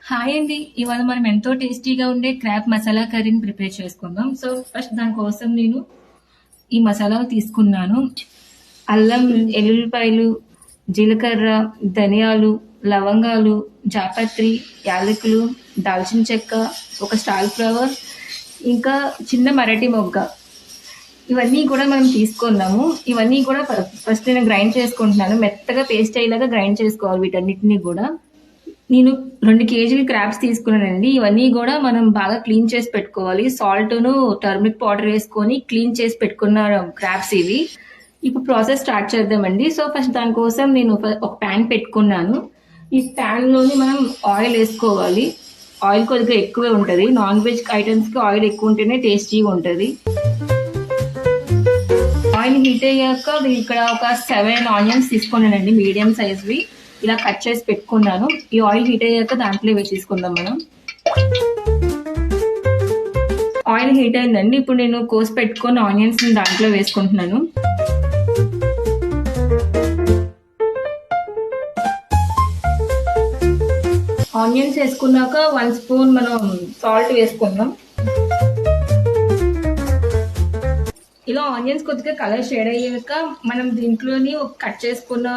Hi అండి. ఇవాళ మనం ఎంతో టేస్టీగా ఉండే క్రాబ్ మసాలా కర్రీని ప్రిపేర్ చేసుకుందాం. సో ఫస్ట్ దానికోసం నేను ఈ మసాలాలు తీసుకున్నాను. అల్లం, ఎల్లుల్లిపాయలు, జీలకర్ర, ధనియాలు, లవంగాలు, జాపత్రి, యాలకులు, దాల్చిన చెక్క, ఒక స్టార్ ఫ్లవర్, ఇంకా చిన్న మరటి మొగ్గ. ఇవన్నీ కూడా మనం తీసుకున్నాము. ఇవన్నీ కూడా ఫస్ట్ నేను గ్రైండ్ చేసుకుంటున్నాను. మెత్తగా పేస్ట్ అయ్యేలాగా గ్రైండ్ చేసుకోవాలి వీటన్నిటిని కూడా. నేను 2 కేజీలు క్రాబ్స్ తీసుకున్నానండి. ఇవన్నీ కూడా మనం బాగా క్లీన్ చేసి పెట్టుకోవాలి. సాల్ట్ను టర్మరిక్ పౌడర్ వేసుకొని క్లీన్ చేసి పెట్టుకున్న క్రాబ్స్ ఇవి. ఇప్పుడు ప్రాసెస్ స్టార్ట్ చేద్దామండి. సో ఫస్ట్ దానికోసం నేను ఒక ప్యాన్ పెట్టుకున్నాను. ఈ ప్యాన్లోని మనం ఆయిల్ వేసుకోవాలి. ఆయిల్ కొద్దిగా ఎక్కువే ఉంటుంది. నాన్ వెజ్ ఐటమ్స్కి ఆయిల్ ఎక్కువ ఉంటేనే టేస్టీగా ఉంటుంది. ఆయిల్ హీట్ అయ్యాక ఇక్కడ ఒక 7 ఆనియన్స్ తీసుకున్నానండి, మీడియం సైజ్వి. ఇలా కట్ చేసి పెట్టుకున్నాను. ఈ ఆయిల్ హీట్ అయ్యాక దాంట్లో వేసేసుకుందాం మనం. ఆయిల్ హీట్ అయిందండి. ఇప్పుడు నేను కోసి పెట్టుకున్న ఆనియన్స్ దాంట్లో వేసుకుంటున్నాను. ఆనియన్స్ వేసుకున్నాక 1 స్పూన్ మనం సాల్ట్ వేసుకుందాం. ఇలా ఆనియన్స్ కొద్దిగా కలర్ షేడ్ అయ్యాక మనం దీంట్లోని కట్ చేసుకున్న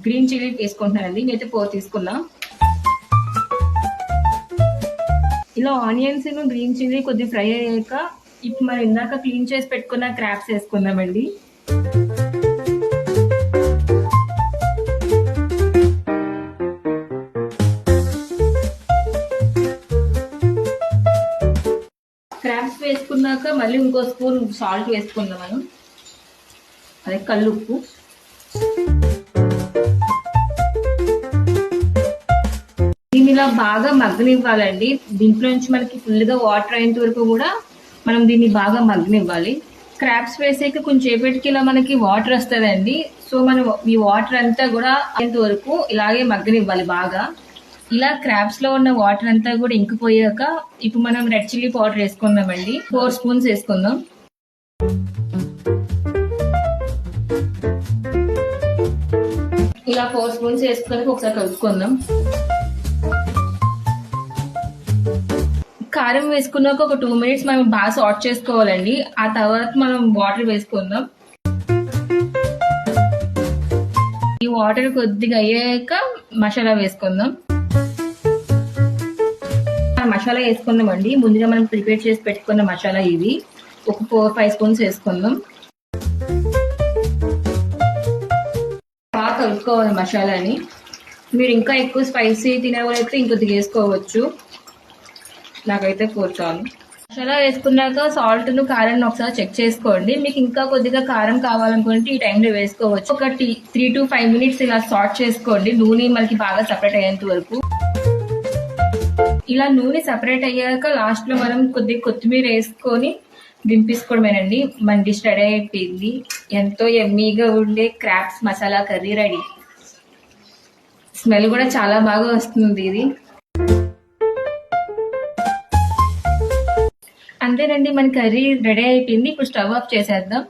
గ్రీన్ చిల్లీ వేసుకుంటున్నానండి. నేనైతే 4 తీసుకున్నా. ఇలా ఆనియన్స్ గ్రీన్ చిల్లీ కొద్దిగా ఫ్రై అయ్యాక ఇప్పుడు మనం ఇందాక క్లీన్ చేసి పెట్టుకున్న క్రాబ్స్ వేసుకుందామండి. క్రాబ్స్ వేసుకున్నాక మళ్ళీ ఇంకో స్పూన్ సాల్ట్ వేసుకుందాం మనం, అదే కల్లుప్పు. దీన్ని ఇలా బాగా మగ్గనివ్వాలండి. దీంట్లో నుంచి మనకి ఫుల్గా వాటర్ అయ్యేంత వరకు కూడా మనం దీన్ని బాగా మగ్గనివ్వాలి. క్రాబ్స్ వేసాక కొంచెం సేపటికి ఇలా మనకి వాటర్ వస్తుందండి. సో మనం ఈ వాటర్ అంతా కూడా అయ్యేంత వరకు ఇలాగే మగ్గనివ్వాలి బాగా. ఇలా క్రాబ్స్ లో ఉన్న వాటర్ అంతా కూడా ఇంకిపోయాక ఇప్పుడు మనం రెడ్ చిల్లీ పౌడర్ వేసుకుందామండి. 4 స్పూన్స్ వేసుకుందాం. ఇలా 4 స్పూన్స్ వేసుకున్నాక ఒకసారి కలుపుకుందాం. కారం వేసుకున్నాక ఒక 2 మినిట్స్ మనం బాగా సాట్ చేసుకోవాలండి. ఆ తర్వాత మనం వాటర్ వేసుకుందాం. ఈ వాటర్ కొద్దిగా అయ్యాక మసాలా వేసుకుందాం. మసాలా వేసుకుందామండి. ముందుగా మనం ప్రిపేర్ చేసి పెట్టుకున్న మసాలా ఇవి ఒక 4-5 స్పూన్స్ వేసుకుందాం. బాగా కలుపుకోవాలి మసాలాని. మీరు ఇంకా ఎక్కువ స్పైసీ తినేవాళ్ళైతే ఇంకొద్దిగా వేసుకోవచ్చు. నాకైతే 4 చాలు. మసాలా వేసుకున్నాక సాల్ట్ను కారాన్ని ఒకసారి చెక్ చేసుకోండి. మీకు ఇంకా కొద్దిగా కారం కావాలనుకుంటే ఈ టైంలో వేసుకోవచ్చు. ఒక 3 to 5 మినిట్స్ ఇలా సాట్ చేసుకోండి, నూనె మనకి బాగా సపరేట్ అయ్యేంత వరకు. ఇలా నూనె సపరేట్ అయ్యాక లాస్ట్ లో మనం కొద్దిగా కొత్తిమీర వేసుకొని దింపేసుకోవడమేనండి. మన డిష్ రెడీ అయిపోయింది. ఎంతో ఎమ్మీగా ఉండే crabs masala curry ready. Smell కూడా చాలా బాగా వస్తుంది ఇది. అంతేనండి, మన కర్రీ రెడీ అయిపోయింది. ఇప్పుడు స్టవ్ ఆఫ్ చేసేద్దాం.